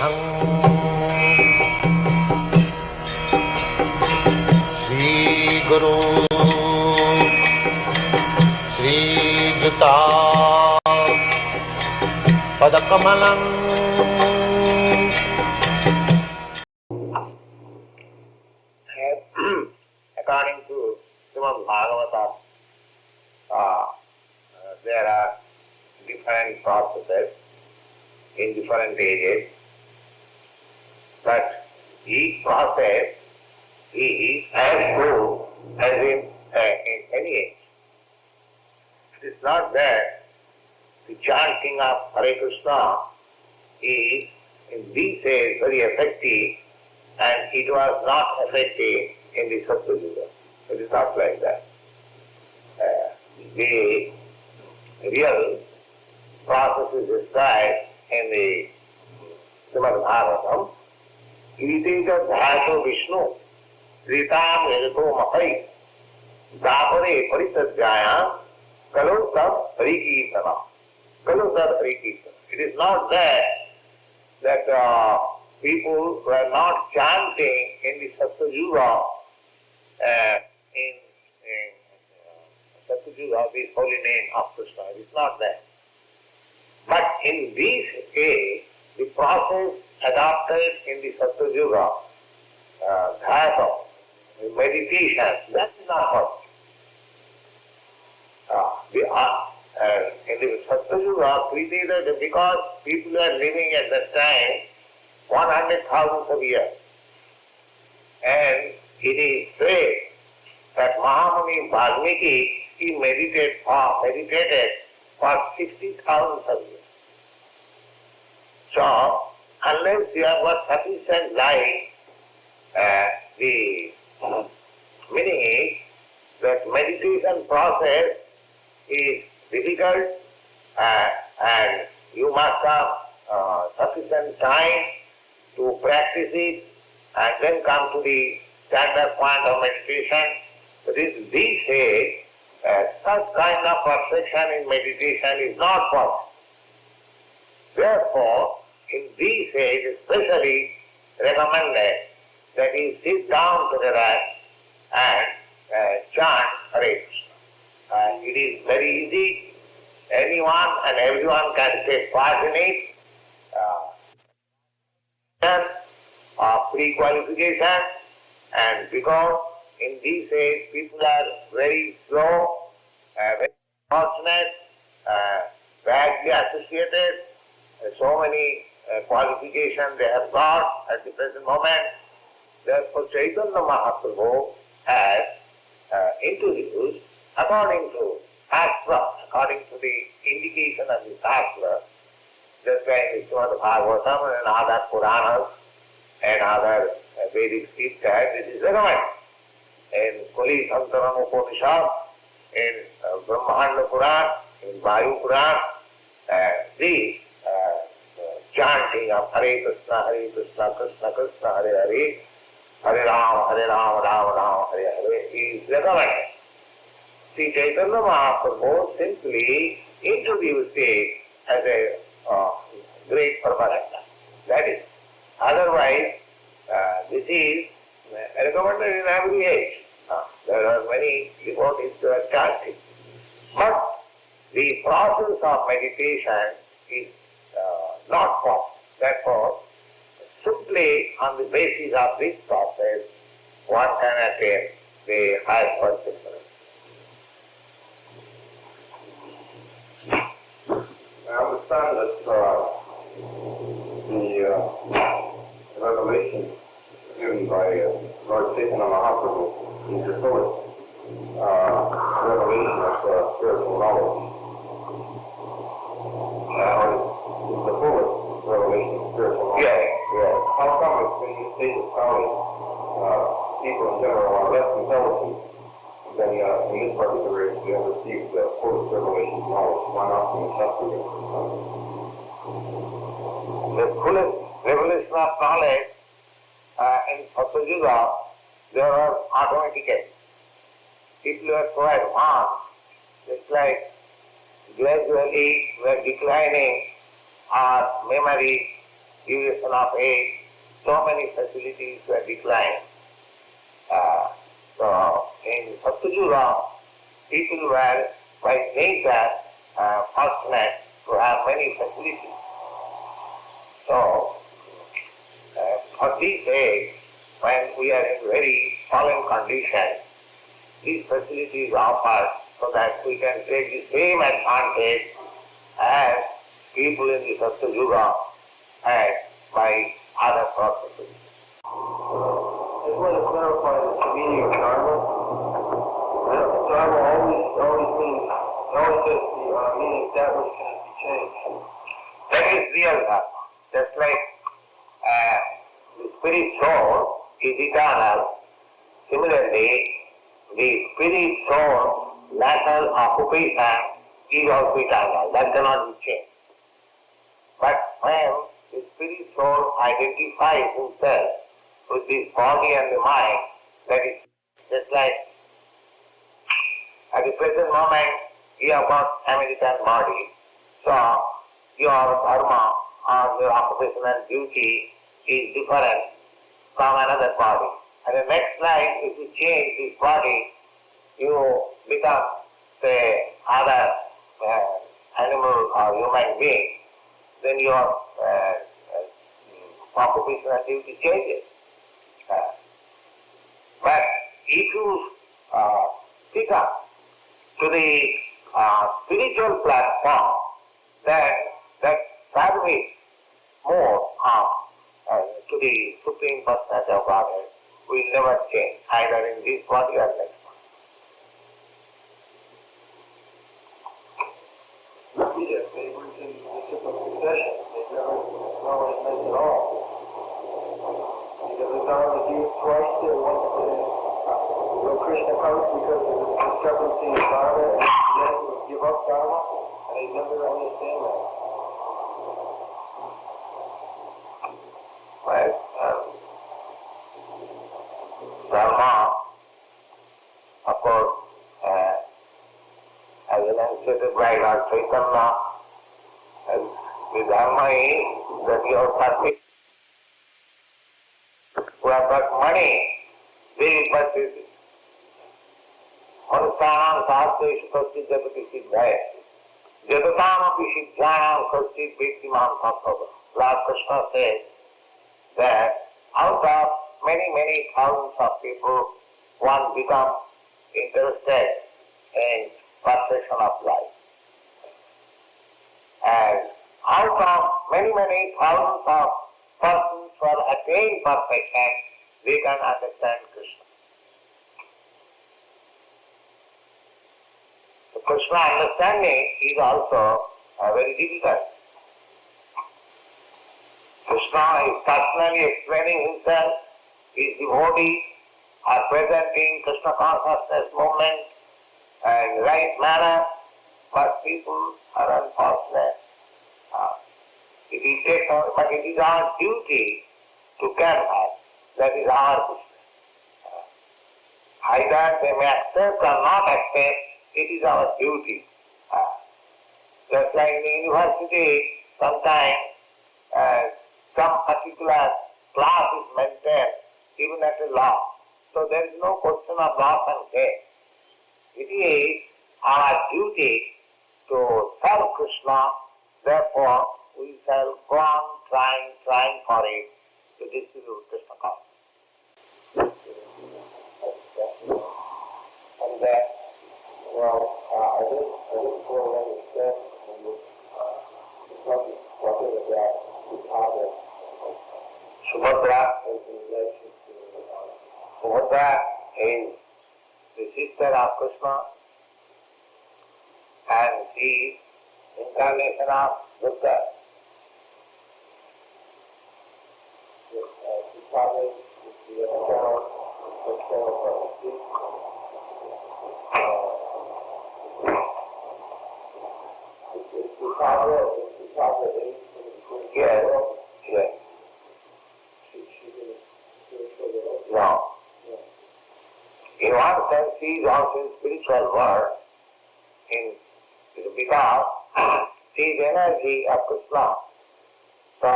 Soham Shri Guru Shri Juta Padakamalam. According to Srimad Bhagavatam, there are different processes in different ages, but each process is as good as in any age. It is not that the chanting of Hare Krishna is in these days very effective and it was not effective in the Satya-yuga. It is not like that. The real process is described in the Srimad Bhagavatam. Kiriteja dhyato Vishnu Kritam Yagato Mapai Dapare Parisajjaya Kalu Sat Harikirtana. Kalu Sat Harikirtana. It is not that people were not chanting in the Satya-yuga, in Satya-yuga, this holy name of Krishna. It is not that. But in this case, the process adopted in the Satya-yuga, dhyato, meditation, that is not possible. In the Satya-yuga, because people are living at that time 100,000 of years. And it is said that Mahamuni Valmiki, he meditated for 60,000 of years. So, unless you have got sufficient light, the meaning is that meditation process is difficult and you must have sufficient time to practice it and then come to the standard point of meditation. But in these days, such kind of perfection in meditation is not possible. Therefore, in these days, especially recommended that you sit down together and chant Hare Krishna. It is very easy. Anyone and everyone can take part in it. Pre-qualification, and because in these days people are very slow, very fortunate, badly associated, so many qualifications they have got at the present moment. Therefore Chaitanya Mahāprabhu has introduced according to Shastra, according to the indication of the Shastra, just like in Srimad Bhagavatam and other Puranas and other Vedic scriptures, it is recommended. In Kali-yuga Upanishad, in Brahmanda Puran, in Vayu Puran, the chanting of Hare Krishna, Krishna Krishna, Hare Hare, Hare Rama, Rama Rama, Hare Hare is recommended. Sri Chaitanya Mahāprabhu simply introduced it as a great Prabhupada. That is. Otherwise, this is recommended in every age. There are many devotees who are chanting. But the process of meditation is not possible. Therefore, simply on the basis of this process, one can attain the highest consciousness. I understand that the revelation given by Lord Chaitanya Mahāprabhu is the first revelation of spiritual knowledge. It's the fullest revelation of spiritual knowledge. Yes. How come it's when you state of how people in general are less intelligent than in this particular age they have received the fullest revelation of knowledge? Why not from the Satya-yuga? The fullest revelation of knowledge in Satya-yuga, there are automatically. People are so advanced, it's like gradually we are declining our memory duration of age, so many facilities were declined. So in Satya-yuga, people were by nature fortunate to have many facilities. So for this age, when we are in very fallen condition, these facilities are offered so that we can take the same advantage as people in the Satya-yuga had by other processes. I just want to clarify the meaning of dharma. Dharma always means, always says the meaning that which cannot be changed. That is real dharma. Just like the spirit soul is eternal, similarly, the spirit soul natural occupation is also eternal. That cannot be changed. But when the spirit soul identifies himself with this body and the mind, that is just like at the present moment you have got American body, so your dharma or your occupational duty is different from another body. And the next life, if you change this body, you become, say, other animal or human being, then your occupational duty changes. But if you pick up to the spiritual platform, then that service more to the Supreme Personality of Godhead will never change, either in this body or next one. Yes, they were in different succession. They never meant at all. Because the dharma is used twice there, once when Krishna comes because of the discrepancy in dharma, and then he would give up dharma, and they never understand that. Well, dharma, of course, as enunciated by Lord Chaitanya, the dharma is that your service, who have got money, they will purchase it. Manusyanam sahasreshu kaschit japati siddhaya. Jatatam api siddhyanam kaschit bhaktiman bhaktava. Lord Krishna says that out of many thousands of people, one becomes interested in perfection of life. And out of many thousands of persons who have attained perfection, they can understand Krishna. So Krishna understanding is also very difficult. Krishna is personally explaining himself, his devotees are presenting Krishna consciousness movement and right manner, but people are unfortunate. It is our duty to canvas. That is our business. Either they may accept or not accept, it is our duty. Just like in the university, sometimes some particular class is maintained, even at a law. So there is no question of loss and gain. It is our duty to serve Krishna, therefore we shall go on trying for it to distribute Krishna consciousness. And that, I didn't fully understand when you talking about Prabhupada. Subhadra In relation to Subhadra is the sister of Krishna and she is incarnation of Buddha. Prabhupada is the external potency. Prabhupada is Yes, yes. No. In one sense, she is also in spiritual world, because she is energy of Krishna. So,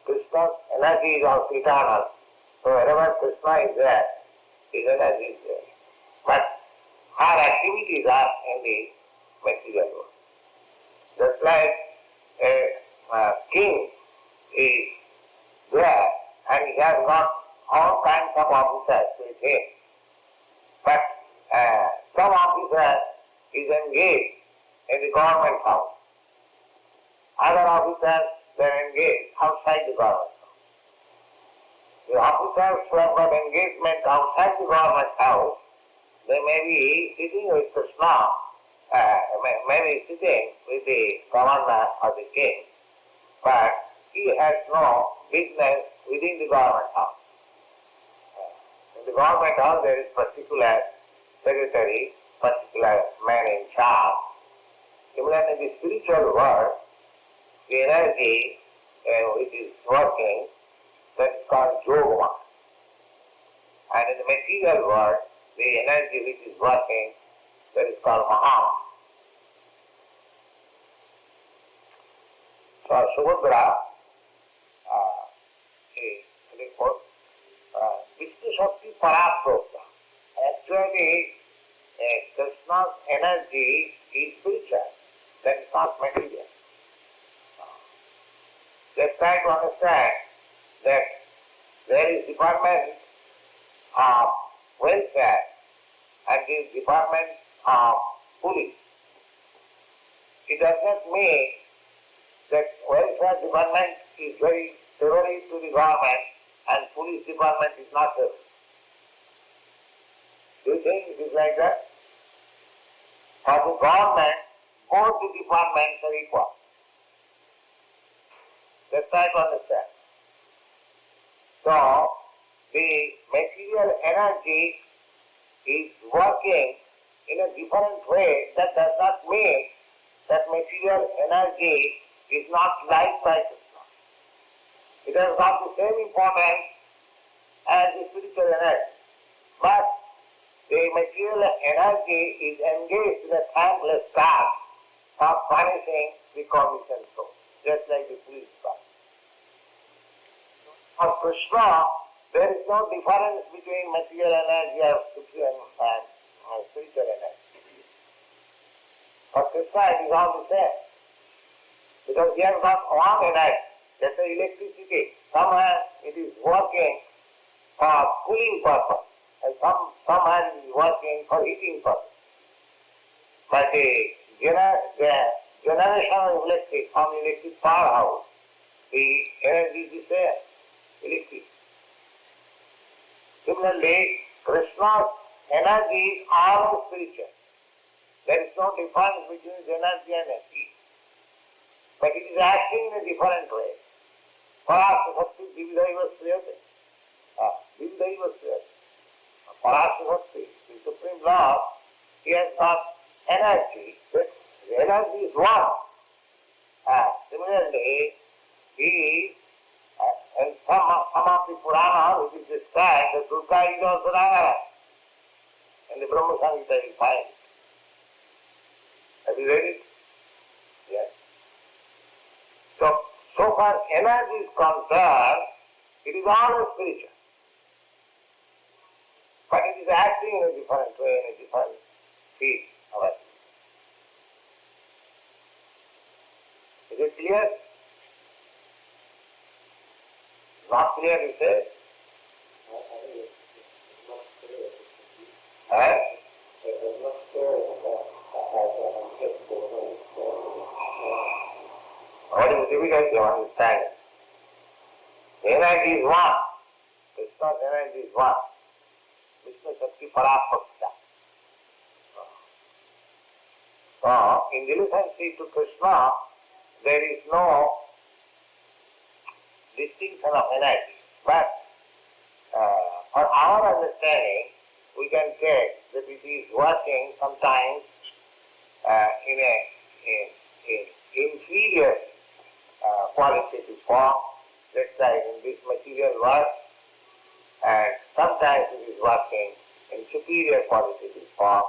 Krishna's energy is also eternal. So wherever Krishna is there, his energy is there. But our activities are in the material world. Just like a king is there and he has got all kinds of officers with him. But some officer is engaged in the government house. Other officers, they are engaged outside the government house. The officers who have got engagement outside the government house, they may be sitting with Krishna, may be sitting with the governor or the king, but he has no business within the government house. In the government house there is particular secretary, particular man in charge. Similarly in the spiritual world, the energy which is working, that is called yogma. And in the material world, the energy which is working, that is called Mahā. So Subhadra is reports Vishnu Shakti Paraprabhupada. Actually, Krishna's energy is spiritual, that is not material. Let's try to understand that there is department of welfare and this department of police. It does not mean that welfare department is very favorable to the government and police department is not favorable. Do you think it is like that? For the government, both the departments are equal. Let's try to understand. So, the material energy is working in a different way. That does not mean that material energy is not liked by Krishna. It has got the same importance as the spiritual energy. But the material energy is engaged in a thankless task of punishing the conditioned soul, just like the police department. For Krishna, there is no difference between material energy and spiritual energy. For Krishna, it is all the same. Because he has got one energy, that's the electricity. Somewhere it is working for cooling purpose, and somewhere it is working for heating purpose. But the generation of electric from electric powerhouse, the energy is the same. Electricity. Similarly, Krishna's energy is all spiritual. There is no difference between his energy and energy. But it is acting in a different way. Parasakti Dividaiva Sriyate. Dividaiva Sriyate. Parasakti, the Supreme Lord, he has got energy. The energy is one. Similarly, he and some of the Purana, which is described, that Durga is also Rama. And the Brahma Samhita is fine. Have you read it? Yes. So far energy is concerned, it is always spiritual. But it is acting in a different way, in a different field of activity. Is it clear? Not clear, you say? What is difficult to understand? Energy is one. Krishna's energy is one. Vishnu Shakti Paraprabhupada. So, in relationship to Krishna, there is no distinction of energy. But for our understanding, we can take that it is working sometimes in an inferior qualitative form, let's say in this material world, and sometimes it is working in superior qualitative form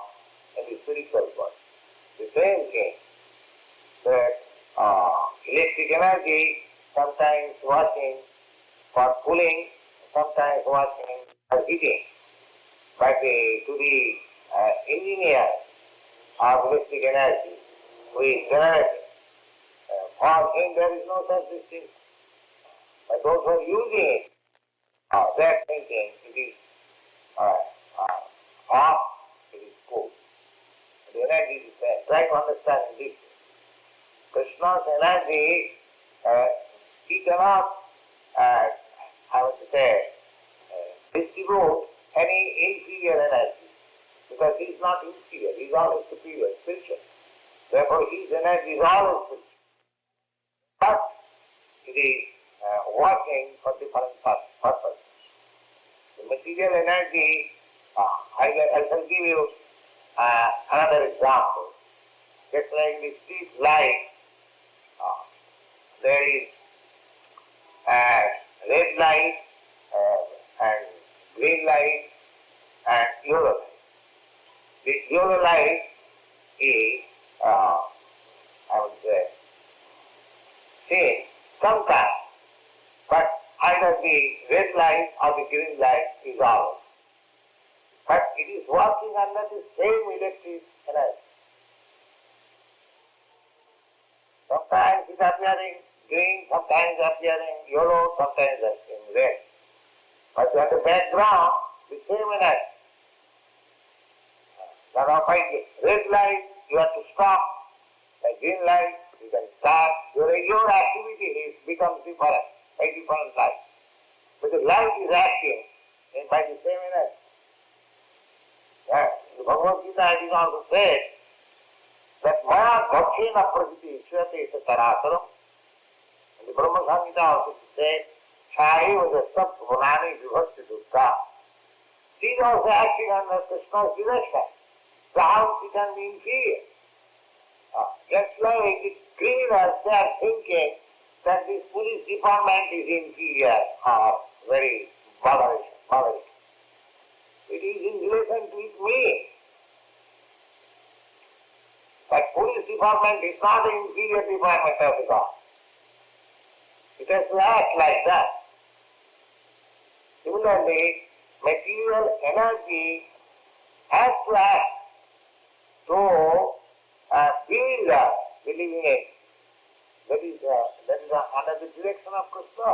in the spiritual world. The same thing, that electric energy sometimes watching for cooling, sometimes watching for heating. But to the engineer of electric energy who is generating, for him there is no such distinction. But those who are using it, they are thinking it is hot, it is cool. The energy is there. Try to understand this. Krishna's energy, he cannot, distribute any inferior energy, because he is not inferior, he is always superior, spiritual. Therefore his energy is always spiritual. But it is working for different purposes. The material energy, I shall give you another example. Just like the street light, there is red light and green light and yellow light. The yellow light is, seen sometimes, but either the red light or the green light is always. But it is working under the same electric energy. Sometimes it is appearing green, sometimes appearing yellow, sometimes in red. But at the background, the same energy. Now by red light, you have to stop. By green light, you can start. Your activity becomes different by different light. But the light is acting by the same energy. The Bhagavad Gita is also said that Maya Bhaktina Prakriti Ishvate Satya-yuga. And the Brahma Samhita also said, Chaiva the Sat Bhunani Vibhakti Dutta. She is also acting under Krishna's direction. So how she can be inferior? Just like the criminals, they are thinking that this police department is inferior or very bothering. It is in relation with me. But police department is not the inferior department of the God. It has to act like that. Similarly, material energy has to act to build the living age. That is under the direction of Krishna.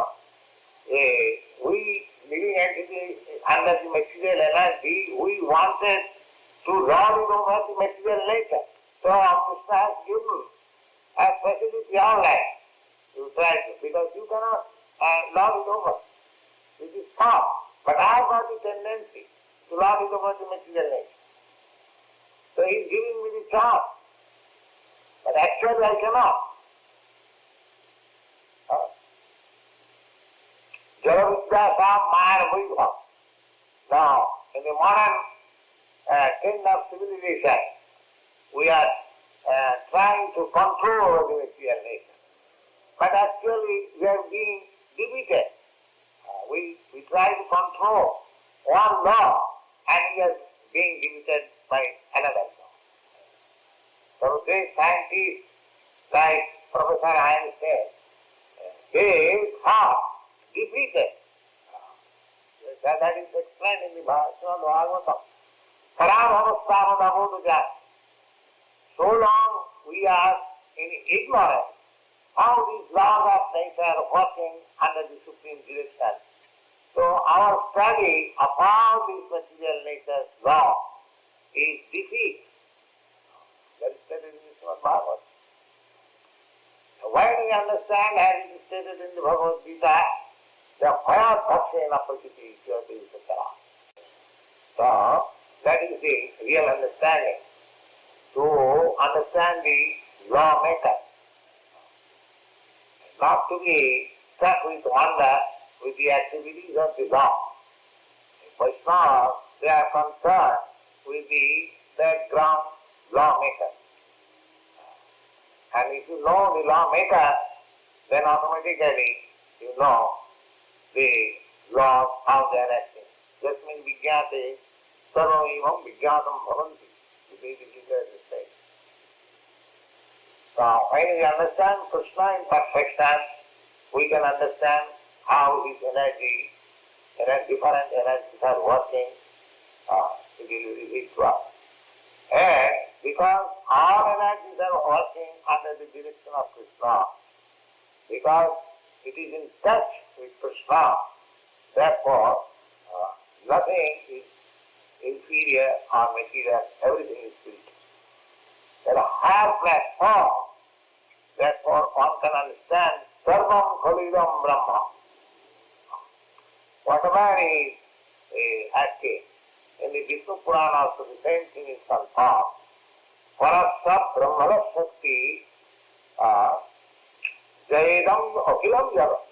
We living entity under the material energy, we wanted to run it over the material nature. So Krishna has given a facility our life. You try to, because you cannot lord it over. It is far. But I have got the tendency to lord it over the material nature. So he is giving me the chance. But actually I cannot. Jalavidya Sam Maya Vaibhav. Now, in the modern trend of civilization, we are trying to control the material nature. But actually we are being defeated. We try to control one law and we are being defeated by another law. So great scientists like Professor Einstein, they are defeated. That is explained in the Bhagavatam. So long we are in ignorance how these laws of nature are working under the supreme direction. So our study of all these material nature's law is defeat. That is stated in the Bhagavad. So when we understand, as it is stated in the Bhagavad Gita, the Maya Bhaktina Prakriti Ishvate Satya-yuga. So that is the real understanding. To understand the lawmaker, not to be stuck with wonder with the activities of the law. Vaishnavas, they are concerned with the background lawmaker. And if you know the lawmaker, then automatically you know the laws, how they are acting. Jasmin vijñāte sarvam evam vijñātam bhavanti. The Bhagavad Gita is saying. So when we understand Krishna in perfection, we can understand how his energy, different energies are working. It will reveal to us. And because all energies are working under the direction of Krishna, because it is in touch with Krishna, therefore nothing is inferior or material, everything is spiritual. There are higher platform, therefore one can understand Sarvam Kali-yuga Brahma. Whatever is active in the Vishnu Purana, also the same thing is confirmed. Parasya Brahmana Shakti Jayedam Akhilam Jagat.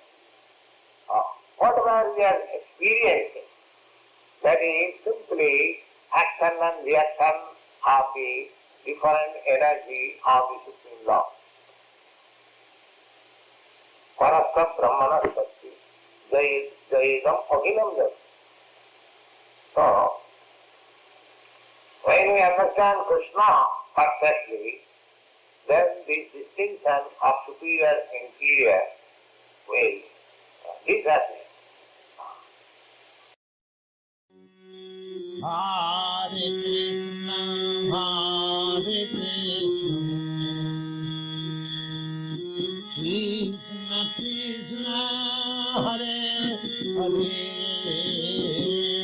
Whatever we are experiencing, that is simply action and reaction of the different energy of the Supreme Lord. Parasya Brahmana Shakti Jayedam Akhilam Jagat. So, when we understand Krishna perfectly, then this distinction of superior and inferior will disappear. Hare Krishna, Hare Krishna, Krishna Krishna, Hare Hare.